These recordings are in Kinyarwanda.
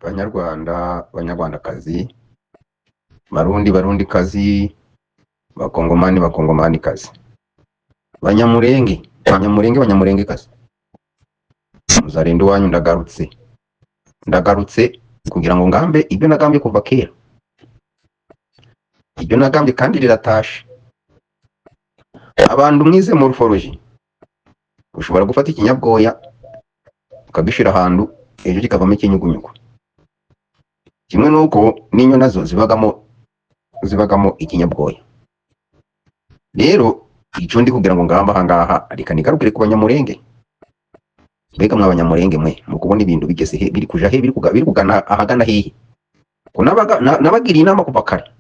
Banyarwanda, banyarwandakazi, barundi kazi, bakongomani kazi, banyamurenge kazi. Muzarendo wanyu ndagarutse kugira ngo ngambe ibyo nagambye kuva kera. Ibyo nagambye kandi riratashe. Abantu mwize morphology ushobora gufata ikinyabwoya ukagishira ahantu ejo kikavamo ikinyugunyugu. Kimwe nuko ninyo nazo zibagamo ikinyabwoya. Rero ico ndi kugira ngo ngamba hangaha reka nigarukire ku banyamurenge. Mbega mw'abanyamurenge mwe mukubona ibintu bigeze he, biri kuja he, biri kugana ahagana hehe? Ko nabagiriye inama kuva kare.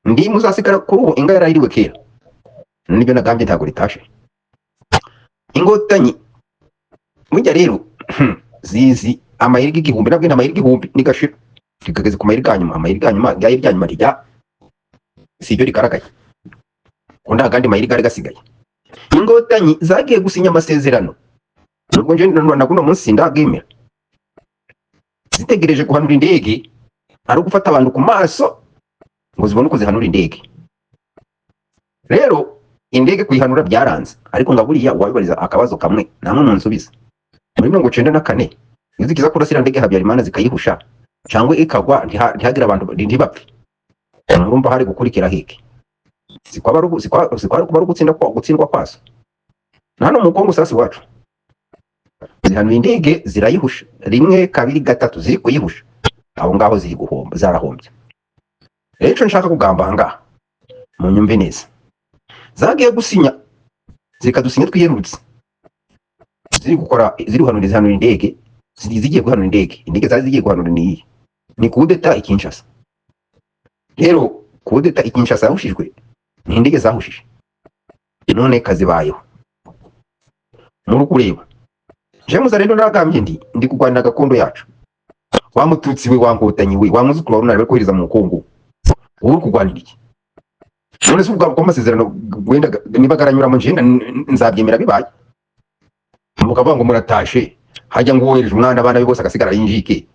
Ndi muzasigara kuri ubu inga yarahiriwe kera. Nibyo nagambye ntago ritashe. Ingotanyi mujya rero zizi amayirigi igihumbi nabwo amayirigi igihumbi nigashira kigageze ku mayirigi anyuma, amayirigi anyuma gaye byanyuma rya sibyo rikaragaye. Unda kandi mayirigi ari gasigaye. Ingotanyi zagiye gusinya amasezerano. Nubwo nje naguno munsi ndagimera. Zitegereje guhanura indege ari gufata abantu ku maso ngo zibone uko zihanura indege. Rero indege kuyihanura byaranze, ariko ngaburiya wabibariza akabazo kamwe namwe munsubiza. Muri 94 izikiza kurasira ndege Habyarimana zikayihusha cyangwa ikagwa ntihagira abantu ntibapfe. Urumva hari gukurikira hiki. Sikwaba kuba gutsindwa kwaso. Nano mu Kongo sasi wacu. Zihanuye indege zirayihusha rimwe kabiri gatatu ziri kuyihusha. Aho ngaho ziri guhomba zarahombye. Rero nshaka kugamba hanga mu nyumve neza. Zagiye gusinya zikadusinya twiyerutse. Ziri gukora ziri guhanura indege zigiye guhanura indege zari zigiye guhanura ni kudeta ikinshasa. Rero kudeta ikinshasa yahushijwe ni indege zahushije. None kazibayeho muri kureba James rero nagambye ndi kugwanira gakondo yacu. Wa mututsi we wangotanyi we wa muzukuru wa runare kohereza mu Kongo uri kugwanira iki? None se ubwo amasezerano wenda nibagaranyura mu njenda nzabyemera bibaye. Mukavuga ngo muratashe hajya ngo wohereje umwana abana bose agasigara yinjike.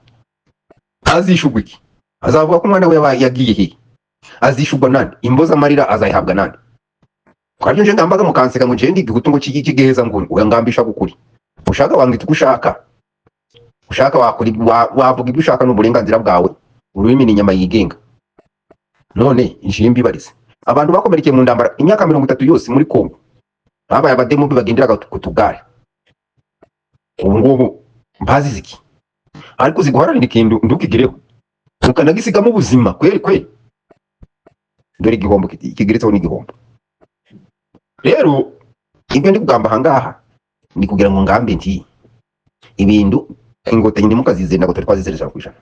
Azishugwa iki? Azavuga ko umwana we yagiye he? Azishugwa nande? Imboza amarira azayihabwa nande? Kwabyo nje ngambaga mukanseka mu jendi gutungo kigiheza ngo ngambisha gukuri. Ushaka wangita uko ushaka wavuga ibyo ushaka n'uburenganzira bwawe. Ururimi ni inyama yigenga. None injimbi barize abantu bakomerekeye mu ndambara imyaka 30 yose muri Kongo. Babaye abademo bibagenderaga kutugare. Ubu ngubu mbazi ziki ariko ziguharanira ikintu ndukigireho ukanagisigamo ubuzima kweli. Dore igihombo kigiretseho n'igihombo. Rero ibyo ndi kugamba hangaha ni kugira ngo ngambe nti ibintu ingotanyi ndi mukazize nako twazizereza kwijana.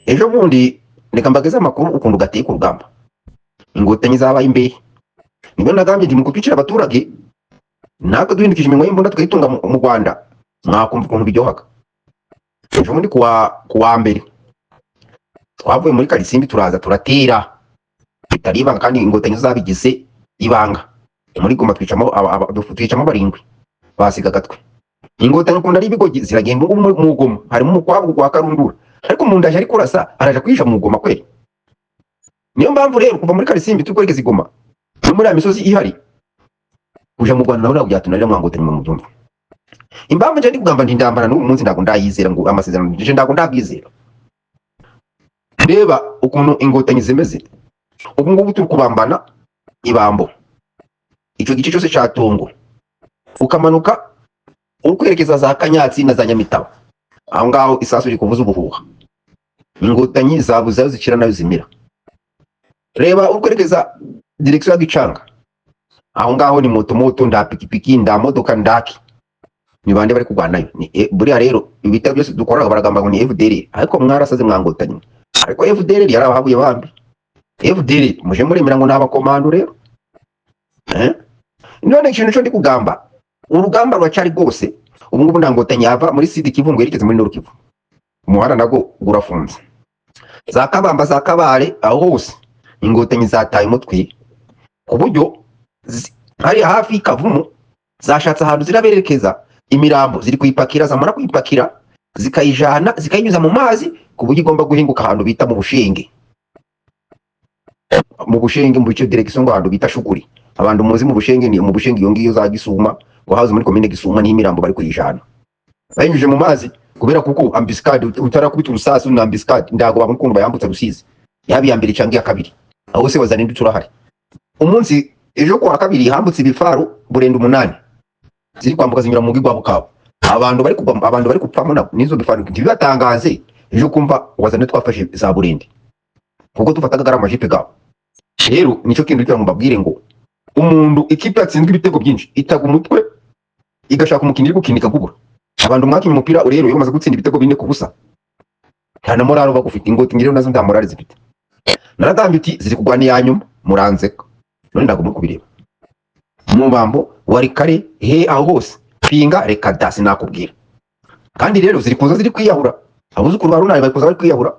Ejo bundi nikambageza amakuru ukuntu gateye ku rugamba. Ingotanyi zabaye imbehe. Nibyo nagambye ndi mukutwicira abaturage. Nako duhindukije iminwa y'imbunda tukayitunga mu Rwanda. Mwakumva ukuntu biryohaga. Ejo bundi kuwa mbere twavuye muri Karisimbi turaza turatera. Bitariba kandi ingotanyi zabigize ibanga. Muri Goma twicamo barindwi. Basiga gatwe. Ingotanyi kunda ari bigogi ziragenda mu Goma. Harimo umukwabu kwa Karundura. Ariko mu ndaje ari kurasa araje kwisha mu Goma kweli. Niyo mpamvu rero kuva muri Karisimbi tukwerekeza Goma. Muri amisozi ihari. Kuja mu Rwanda naho byatunarira mwangotanyi mu byumva. Impamvu nje ndi kugamba ndi ndambara n'ubu munsi ndago ndayizera ngo amasezerano nje ndago ndabwizera. Reba ukuntu ingotanyi zimeze. Ubu ngubu turi kubambana ibambo. Ico gice cyose cyatongo. Ukamanuka ukwerekeza za Kanyatsi na za Nyamitaba. Aho ngaho isasu rikuvuza ubuhuha. Ingotanyi zabuzayo zikira nayo zimira. Reba ukwerekeza direction ya Gicanga. Aho ngaho ni moto nda pikipiki nda modoka ndaki. Ni bande bari kugwanayo. Buriya rero ibitabo byose dukoraga baragamba ngo ni FDL ariko mwarasaze mwangotanyi. Ariko FDL yarabahabuye bambi. FDL muje muremera ngo n'abakomando rero. None ikintu cyo ndi kugamba urugamba rwacari rwose. Ubu ngubu ndangotanyi yava muri Sud Kivu ngo yerekeze muri Nord Kivu. Umuhanda nago gurafunze. Za Kabamba za Kabare aho hose ingotanyi zataye umutwe ku buryo hari hafi Kavumu zashatse ahantu ziraberekeza imirambo ziri kuyipakira zamara kuyipakira zikayijana zikayinyuza mu mazi ku buryo igomba guhinguka ahantu bita mu Bushenge, mu bice direction ngo ahantu bita Shuguri. Abantu muzi mu Bushenge, ni mu Bushenge iyo ngiyo za Gisuma, wahaze muri commune Gisuma ni imirambo bari kuyijana, bayinyuje mu mazi kubera kuko ambiscade utarakubita urusasi na ambiscade ndago bamwe kuntu bayambutsa Rusizi yabi ya mbere cyangwa ya kabiri, aho se wazana turahari. Umunsi ejo kwa kabiri hambutse ibifaru burenda 8 ziri kwambuka zinyura mu ngigwa bukabo, abantu bari kupfamo nabo nizo bifaru ntibibatangaze. Ejo kumva wazana twafashe za burende kuko tufataga garama jipe gabo. Rero nico kintu cyo mbabwire ngo umuntu ikipe yatsinzwe ibitego byinshi itaga umutwe igashaka umukinnyi gukinika kugura. Abantu mwakinye umupira rero iyo maze gutsinda ibitego bine kubusa nta na morale bagufite ingoti ngire nazo nda morale zifite. Naragambye uti ziri kugwana yanyuma muranzeka none ndagomba kubireba mubambo wari kare aho hose pinga reka dasi nakubwira. Kandi rero ziri kuza ziri kwiyahura, abuzukuru barunari bari kuza bari kwiyahura,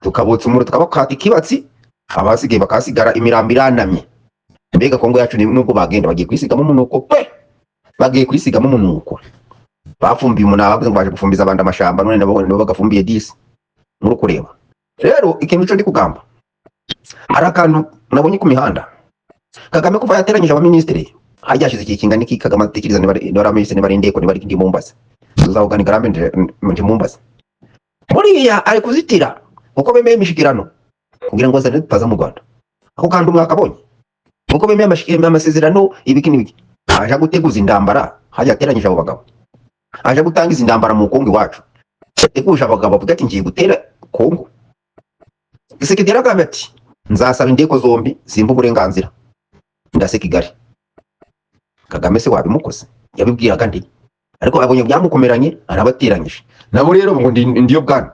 tukabotsa umuro tukabakata ikibatsi, abasigaye bakasigara imirambo iranamye. Mbega Kongo yacu nubwo bagenda bagiye kwisigamo umunuko pe, bagiye kwisigamo umunuko, bafumbiye umunaba baje gufumbiza abandi amashamba none nabo bagafumbiye 10 muri kureba. Rero ikintu cyo ndi kugamba arakantu nabonye ku mihanda, Kagame kuva yateranyije abaministeri hajyashize iki kingana iki. Kagame atekereza ni baraministeri bari ndeko ni bari ndi Mombasa, tuzawugana garambe ndi Mombasa buriya ari kuzitira uko bemeye imishikirano kugira ngo azane tutaza mu Rwanda. Ako kandi umwaka abonye uko bemeye amasezerano ibiki n'ibiki, aje guteguza indambara, hajya ateranyije abo bagabo, aje gutangiza indambara mu Kongo iwacu, teguje abagabo bavuga ati ngiye gutera Kongo. Gisekedi yaragambye ati nzasaba indeko zombi simba uburenganzira ndase Kigali. Kagame se wabimukoze yabibwiraga ndi, ariko abonye byamukomeranye arabateranyije nabo. Rero ngo ndiyo bwana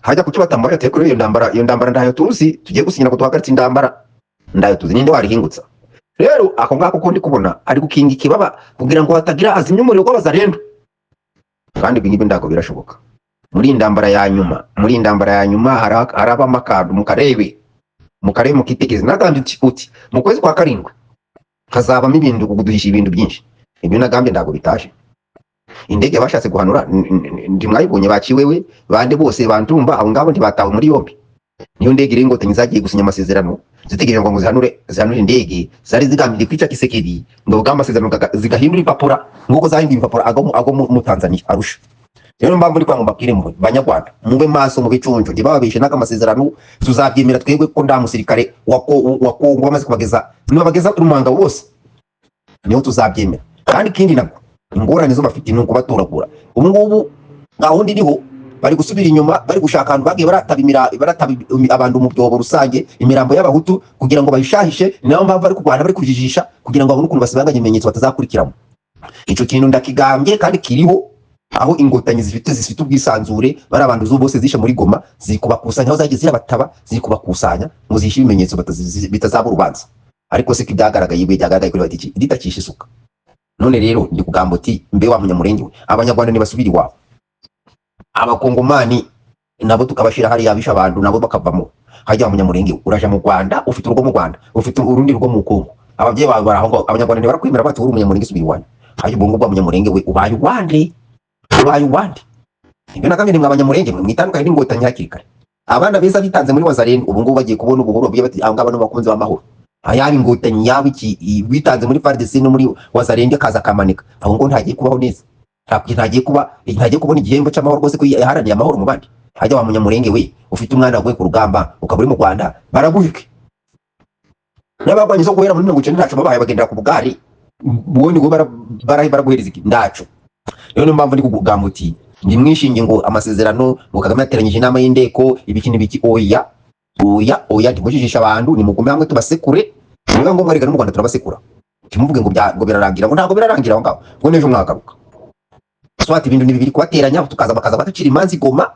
hajya kuki batambaye ate kuri iyo ndambara ndayo tuzi tugiye gusinyira ko tuhagaritse indambara ndayo tuzi ninde warihingutsa. Rero ako ngako ko ndi kubona ari gukinga ikibaba kugira ngo hatagira azimye umuriro w'abazarendo, kandi bingibi ndago birashoboka. Muri indambara ya nyuma haraba makadu mukarebe mukitegeze. Nagambye uti mu kwezi kwa karindwi kazabamo ibintu kuguduhisha ibintu byinshi. Ibyo nagambye ndago bitaje. Indege bashatse guhanura ndi mwayibonye baciwewe bande bose bantumba abo ngabo ntibatawe muri yombi. Niyo ndege iri Inkotanyi zagiye gusinya amasezerano zitegereje ngo zihanure indege zari zigambye kwica Kisekedi ngo amasezerano zigahindura impapura nguko zahinduye impapura ago mu Tanzania Arusha. Rero mbamvu ndi kwanga mbabwire mu Banyarwanda mube maso mu bicunjo ntibababishe n'akamasezerano tuzabyemera twebwe ko nda musirikare wa Kongo bamaze kubageza Rumanga bose niyo tuzabyemera. Kandi kindi nako ingorane zo bafite nuko batoragura ubu ngubu gahunda iriho bari gusubira inyuma, bari gushaka abantu bagiye baratabi abantu mu byobo rusange imirambo y'abahutu kugira ngo bayishahishe. Naho mpamvu bari kurwana bari kujijisha kugira ngo babone ukuntu basibanganya ibimenyetso batazakurikiramo. Ico kintu ndakigambye kandi kiriho, aho Inkotanyi zifite ubwisanzure bari abantu zo bose zishe muri Goma zikubakusanya, aho zagiye zirabataba zikubakusanya ngo zishe ibimenyetso bitazaba urubanza. Ariko se kibyagaragaye kuri batiki ritakisha isuka. None rero ndi kugamba uti mbe wa munyamurenge we Abanyarwanda nibasubira iwabo, Abakongomani nabo tukabashira hari yabisha abantu nabo bakavamo. Hajya munyamurenge uraje mu Rwanda, ufite urugo mu Rwanda, ufite urundi rugo mu Kongo, ababyeyi bawe baraho ngo Abanyarwanda ntibarakwemera bati uri umunyamurenge subira iwanyu. Hajya ubwo ngubwo munyamurenge we ubaye uwande. Ibyo nakamye nimwe Abanyamurenge mwe mwitandukanye n'Inkotanyi hakiri kare. Abana beza bitanze muri Wazarendo ubu ngubu bagiye kubona ubuhoro bati abo ngabo n'abakunzi b'amahoro. Ayabi Inkotanyi yawe iki bitanze muri FARDC no muri Wazarendo kaza kamanika, aho ngo ntagiye kubaho neza. Ntagiye kubona igihembo cy'amahoro rwose ko yaharaniye amahoro mu bandi. Hajya wa munyamurenge we ufite umwana wawe ku rugamba ukaburi mu Rwanda baraguhike. N'abagwanyi zo guhera muri 19 ntacu babaye bagendera ku bugari ubundi ngo baraguhereza iki ndacu. Rero no mpamvu ndi kugamba uti ndi mwishinge ngo amasezerano ngo Kagame yateranyije inama y'indeko ibiki oya ndimujijisha abantu ni mugume hamwe tubasekure. Niba ngo mwariga no mu Rwanda turabasekura timuvuge ngo birarangira ngo ntago birarangira aho ngaho ngo nejo mwagaruka. Swati ibintu ni bibiri kwateranya tukaza bakaza batucira imanzi Goma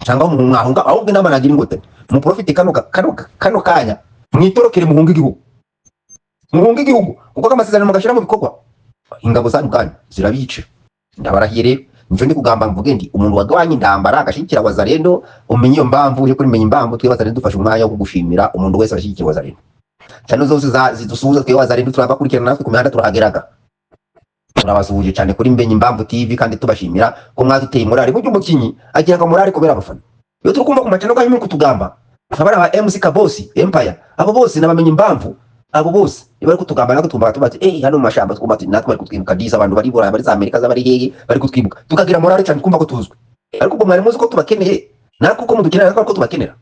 cyangwa mu mwahunga ahubwo inama nagira Inkotanyi mu profite kano kanya mwitorokere muhunga igihugu kuko amasezerano mugashira mu bikorwa ingabo zanyu kandi zirabice. Ndabarahiye rero nico ndi kugamba mvuge ndi umuntu wagabanye indambara agashikira Wazarendo umenye iyo mbamvu uje kuri menya imbamvu twe Wazarendo dufashe umwanya wo gushimira umuntu wese ashikira Wazarendo. Cyane zose zidusuhuza twe Wazarendo turabakurikirana natwe ku mihanda turahageraga turabasuhuje cyane kuri Mbenye Impamvu TV kandi tubashimira ko mwaduteye morale mu by'umukinyi agira ngo morale kubera abafana iyo turi kumva ku macano kwa yimwe kutugamba abara ba MC Kabosi Empire abo bose nabamenye impamvu abo bose bari kutugamba nako twumva tubati hano mashamba twumva natwe bari kutwibuka disa abantu bari bora bari za Amerika za bari hehe bari kutwibuka tukagira morale cyane kumva ko tuzwe ariko ubwo mwari muzi ko tubakeneye nako uko mudukenera nako tubakenera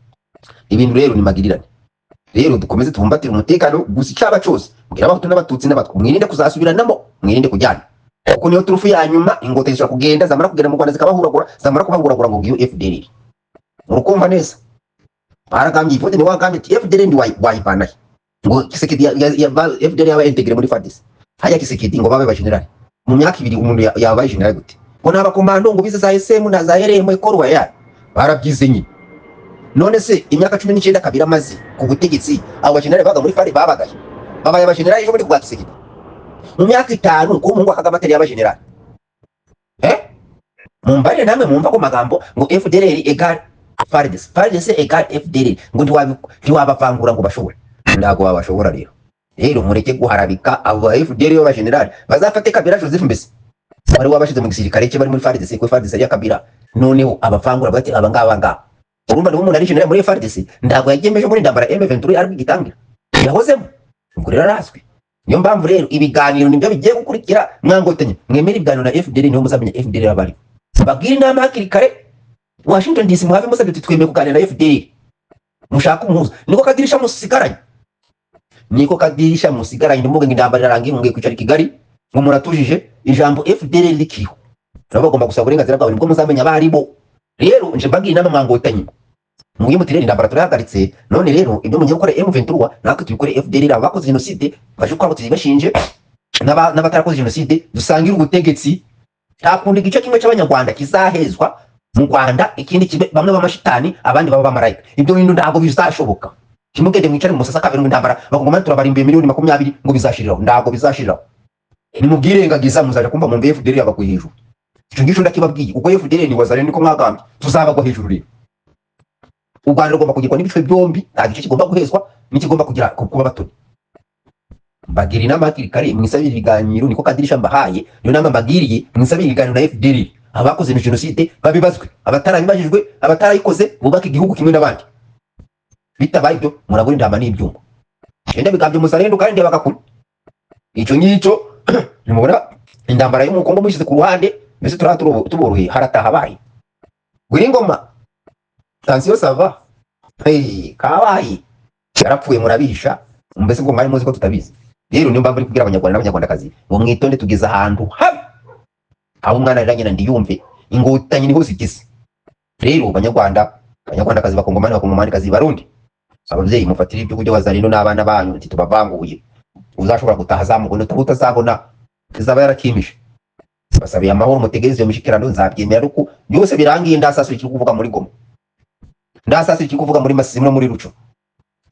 ibintu rero ni magirirane rero dukomeze tubumbatire umutekano gusa icaba cyose mugira abahutu n'abatutsi n'abatwa mwirinde kuzasubiranamo mwirinde kujyana kuko niyo turufu ya nyuma ingote zishobora kugenda zamara kugenda mu Rwanda zikabahuragura zamara kubahuragura ngo giyo FDL urukumva neza baragambye ifote ni wagambye FDL ndi wayibana ngo Kisekedi ya FDL yaba integre muri FARDC haya Kisekedi ngo babe ba general mu myaka ibiri umuntu yabaye general gute ngo naba komando ngo bize za SM na za RM ikorwa ya barabyize nyine none se imyaka 19 kabira mazi ku butegetsi abo general baga muri FARDC babagaye babaye ba general ejo muri kwa Kisekedi mu myaka 5 ko mungu akagama atari aba general mumbare namwe mumva ko magambo ngo FDL egal FARDC egal FDL ngo ntiwabavangura ngo bashobora ndago babashobora rero mureke guharabika abo FDL yo ba general bazafate Kabila Joseph mbese bari wabashize mu gisirikare cye bari muri FARDC ko FARDC ya Kabila noneho abavangura bati abangaba urumva nibo umuntu ari general muri FARDC ndago yagemeje muri ndambara M23 ari gitangira yahozemo ubwo rero arazwi niyo mpamvu rero ibiganiro nibyo bigiye gukurikira mwangotenye mwemera ibiganiro na FDL niho muzamenya FDL abari bagira inama hakiri kare Washington DC muhave musabye twemeye kuganira na FDL mushaka umuhuza niko kadirisha musigaranye ndumuge ngindambara rangiye mungiye kwicara Kigali ngo muratujije ijambo FDL likiho nabo bagomba gusaba uburenganzira bwabo nibwo muzamenya abari bo rero nje mbagira inama mwangotenye mugiye mutirere ndambara turahagaritse none rero ibyo mugiye gukora M23 natwe tubikore FDL abakoze genocide baje kwabo tuzibashinje n'abatarakoze genocide dusangira ubutegetsi takundi gice kimwe cy'abanyarwanda kizahezwa mu Rwanda ikindi kibe bamwe b'amashitani abandi baba bamarayika ibyo bintu ntabwo bizashoboka kimugende mwicare mu sasa kabiri ndambara bakongoma turabarimbiye miliyoni 20 ngo bizashiriraho ntabwo bizashiriraho ni mubwirengagiza muzaje kumva mu FDL yabakwe hejuru icyo ngisho ndakibabwiye ubwo FDL ni wazare niko mwagambye tuzabagwa hejuru rero u Rwanda rugomba kugirwa n'ibicwe byombi nta gice kigomba guhezwa n'ikigomba kugira kuba batoni bagira inama hakiri kare mwisabira ibiganiro niko kadirisha mbahaye niyo nama mbagiriye mwisabira ibiganiro na FDL abakoze genocide babibazwe abatarabibajijwe abatarayikoze bubaka igihugu kimwe n'abandi bitabaye ibyo murabura indama n'ibyuma enda bigambye musarendo kandi bakakuru icyo nyicyo nimubona indambara yo mu Kongo mushize ku ruhande mbese tuborohe harataha bayi Gwingoma tansiyo sava kawayi yarapfuye murabisha mbese ngo mwari muzi ko tutabizi rero niyo mpamvu ari kugira abanyarwanda n'abanyarwandakazi ngo mwitonde tugeze ahantu habi aho umwana yaranye na ndiyumve ingotanyi niho zigeze rero abanyarwandakazi bakongomani barundi abavyeyi mufatira ibyo kujya wazarino n'abana banyu nti tubavanguye uzashobora gutaha zamugono utazabona izaba yarakimishe basabiye amahoro mutegeze yo mishikirano nzabyemera ruko byose birangiye ndasasu iki kuvuga muri Goma ndasasu iki kuvuga muri Masisi no muri Ruco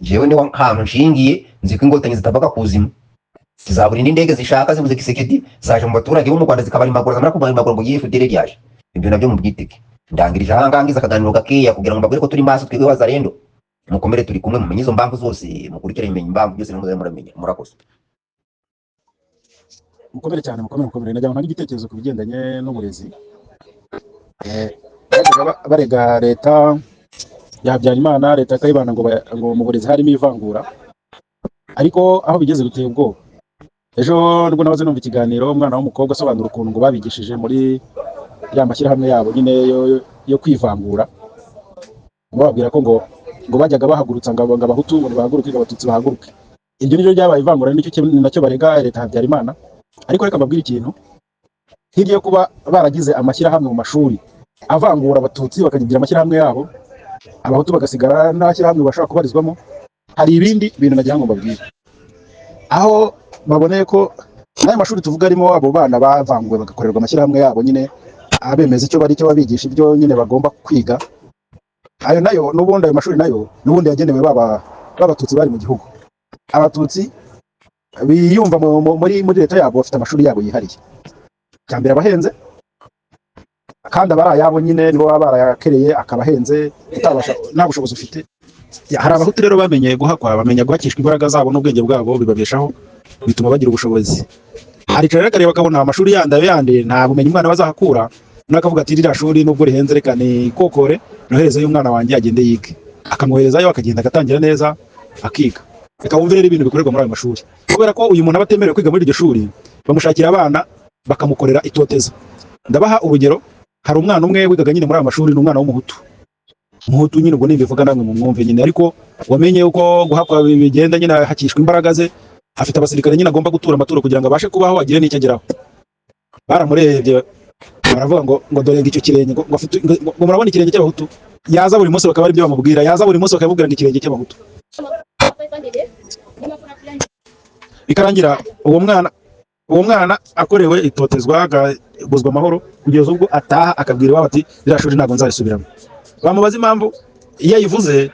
jewe ni hantu nshingiye nziko ingotanyi zitabaga kuzima zizabura indege zishaka zibuze Kisekedi zaje mu baturage bo mu Rwanda zikabarimagura zamara kubarimagura ngo FDL ryaje ibyo nabyo mu byiteke ndangirije ahangangiza akaganiro gakeya kugira ngo bagure ko turi maso twebwe wazarendo mukomere turi kumwe mu menyizo mbamvu zose mukurikira imenye mbamvu byose muze muramenya murakoze mukomere cyane mukomere najya nta igitekerezo ku bigendanye n'uburezi barega leta ya Habyarimana leta kayibana ngo mu burezi harimo ivangura ariko aho bigeze biteye ubwoba ejo nibwo nabaze numva ikiganiro umwana w'umukobwa asobanura ukuntu ngo babigishije muri ya mashyirahamwe yabo nyine yo kwivangura ngo babwira ko ngo bajyaga bahagurutsa ngo abahutu ngo bahaguruke abatutsi bahaguruke ibyo nibyo byabaye ivangura nicyo nacyo barega leta Habyarimana ariko reka mbabwira ikintu hirya yo kuba baragize amashyirahamwe mu mashuri avangura abatutsi bakagira amashyirahamwe yabo abahutu bagasigara n'amashyirahamwe bashobora kubarizwamo hari ibindi bintu nagira ngo mbabwire aho baboneye ko n'ayo mashuri tuvuga arimo abo bana bavanguwe bagakorerwa amashyirahamwe yabo nyine abemeza icyo bari cyo babigisha ibyo nyine bagomba kwiga ayo nayo n'ubundi ayo mashuri nayo n'ubundi yagenewe b'abatutsi bari mu gihugu abatutsi biyumva muri leta yabo bafite amashuri yabo yihariye cyambere abahenze kandi abari ayabo nyine nibo baba barayakereye akabahenze utabasha nta bushobozi ufite hari abahutu rero bamenye guhakwa bamenya guhakishwa imbaraga zabo n'ubwenge bwabo bibabeshaho bituma bagira ubushobozi aricara rero akareba akabona amashuri yandi nta bumenyi umwana bazahakura, nakavuga ati ririya shuri nubwo rihenze reka ni kokore noherezeyo umwana wanjye agende yige, akamwoherezayo akagenda agatangira neza akiga. Reka wumve rero ibintu bikorerwa muri ayo mashuri, kubera ko uyu muntu aba atemerewe kwiga muri iryo shuri, bamushakira abana bakamukorera itoteza. Ndabaha urugero, hari umwana umwe wigaga nyine muri ayo mashuri, ni umwana w'umuhutu. Umuhutu nyine ubwo nimbivuga namwe mu mwumve nyine, ariko wamenye uko guhakwa bigenda nyine hakishwa imbaraga ze, afite abasirikare nyine agomba gutura amaturo kugira ngo abashe kubaho agire n'icyo ageraho. Baramurebye baravuga ngo dore icyo kirenge ngo murabona ikirenge cy'abahutu, yaza buri munsi bakaba ari byo bamubwira, yaza buri munsi bakamubwira ngo ikirenge cy'abahutu. Bikarangira uwo mwana akorewe itotezwa, agabuzwa amahoro, kugeza ubwo ataha akabwira iwabo ati ririya shuri ntabwo nzarisubiramo. Bamubaza impamvu, iyo ayivuze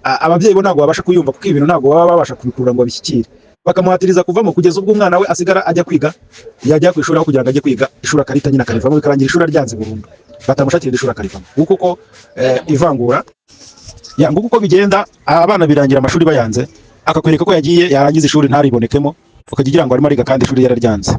ababyeyi bo ntabwo babasha kuyumva, kuko ibintu ntabwo baba babasha kubikurura ngo babishyikire, bakamuhatiriza kuvamo, kugeza ubwo umwana we asigara ajya kwiga, yajya ku ishuri aho kugira ngo ajye kwiga, ishuri akarita nyine akarivamo, bikarangira ishuri ryanze burundu, batamushakira ishuri akarivamo. Nguko uko ivangura nguko uko bigenda, abana birangira amashuri bayanze, akakwereka ko yagiye yarangiza ishuri ntaribonekemo, ukajya ugira ngo arimo ariga kandi ishuri yararyanze.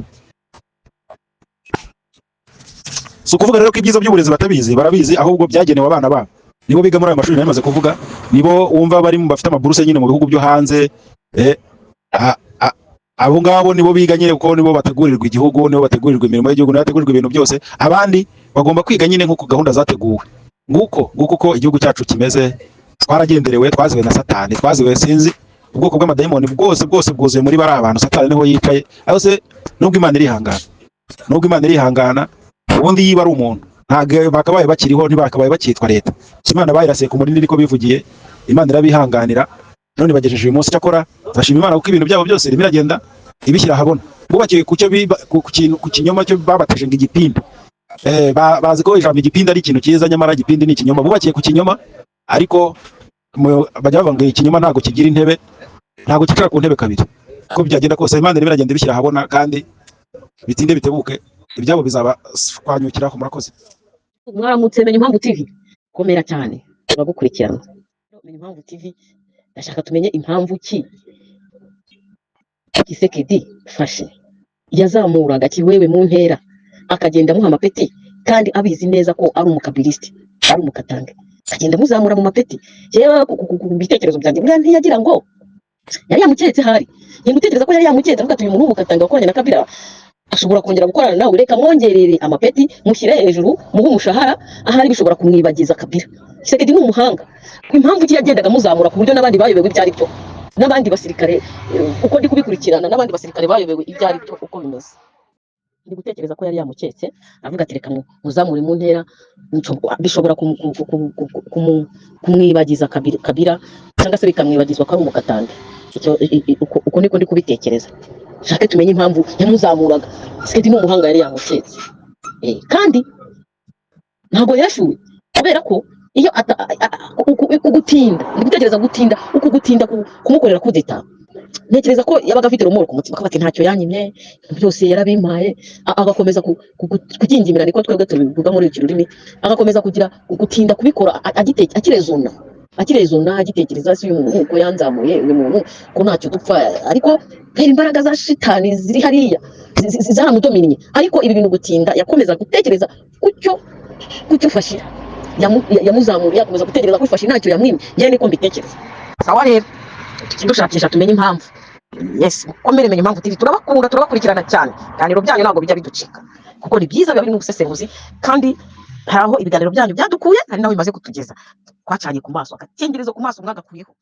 Si ukuvuga rero ko ibyiza by'uburezi batabizi, barabizi, ahubwo byagenewe abana babo, nibo biga muri ayo mashuri namaze kuvuga, nibo wumva bari bafite amaburuse nyine mu bihugu byo hanze. Abo ngabo nibo biga nyine, kuko nibo bategurirwa igihugu, nibo bategurirwa imirimo y'igihugu, nibo bategurirwa ibintu byose. Abandi bagomba kwiga nyine nk'uko gahunda zateguwe. Nguko uko igihugu cyacu kimeze, twaragenderewe, twaziwe na Satani, twaziwe sinzi ubwoko bw'amadayimoni bwose bwuzuye muri bari abantu. Satani niho yicaye, aho se nubwo Imana irihangana, ubundi yiba ari umuntu ntabwo bakabaye bakiriho, ntibakabaye bakitwa leta. Imana bayirasiye ku munini niko bivugiye, Imana irabihanganira, none bagejeje uyu munsi. Cyakora bashima Imana kuko ibintu byabo byose biragenda ibishyira ahabona. Bubakiye ku kinyoma cyo babateje ngo igipindi. Bazi ko ijambo igipindi ari ikintu cyiza, nyamara igipindi ni ikinyoma. Bubakiye ku kinyoma, ariko bajya bavuga ngo ikinyoma ntabwo kigira intebe, ntabwo kicara ku ntebe kabiri. Uko byagenda kose Imana biragenda ibishyira ahabona, kandi bitinde bitebuke ibyabo bizabashwanyukiraho. Murakoze. Mwaramutse Menya Impamvu TV, komera cyane turagukurikirana. Menya Impamvu TV, ndashaka tumenye impamvu ki Kisekedi fashe yazamuraga Kiwewe mu ntera, akagenda amuha amapeti, kandi abizi neza ko ari umukabilisti, ari umukatange, agenda muzamura mu mapeti. Yewe ku bitekerezo byanjye buriya ntiyagira ngo yari yamuketse, hari ntimutekereza ko yari yamuketse, avuga ati uyu muntu w'umukatanga wakoranye na Kabila ashobora kongera gukorana nawe, reka mwongerere amapeti, mushyire hejuru, muhe umushahara, ahari bishobora kumwibagiza Kabila. Kisekedi ni umuhanga. Impamvu ki yagendaga muzamura ku buryo n'abandi bayobewe ibyo ari byo, n'abandi basirikare uko ndi kubikurikirana, n'abandi basirikare bayobewe ibyo ari byo uko bimeze. Ndi gutekereza ko yari yamuketse, avuga ati reka muzamure mu ntera, bishobora kumwibagiza Kabila, cyangwa se bikamwibagizwa ko ari umukatanga. Uko niko ndi kubitekereza. Shake tumenye impamvu yamuzamuraga. Kisekedi ni umuhanga, yari yamuketse, kandi ntabwo yashuwe, kubera ko iyo ugutinda, ndi gutekereza gutinda kumukorera kudeta. Ntekereza ko yabaga afite rumoro ku mutima, akabati ntacyo yanyimye, byose yarabimpaye, agakomeza kugingimira, niko twebwe tubivuga muri iki rurimi, agakomeza kugira gutinda kubikora, akirezona agitekereza si uyu muntu ko yanzamuye, uyu muntu ko ntacyo dupfa, ariko hari imbaraga za shitani ziri hariya zaramudominiye. Ariko ibi bintu gutinda, yakomeza gutekereza kucyo fashira yamuzamuriye, akomeza gutekereza ko ifashe ntacyo yamwimye. Njye niko mbitekereza. Sawa rero, tukidushakisha tumenye impamvu. Yes, komere Menya Impamvu TV, turabakunda, turabakurikirana cyane. Ibiganiro byanyu ntabwo bijya biducika, kuko ni byiza, biba biri n'ubusesenguzi, kandi hari aho ibiganiro byanyu byadukuye, hari naho bimaze kutugeza. Twacanye ku maso, agakingirizo ku maso mwagakuyeho.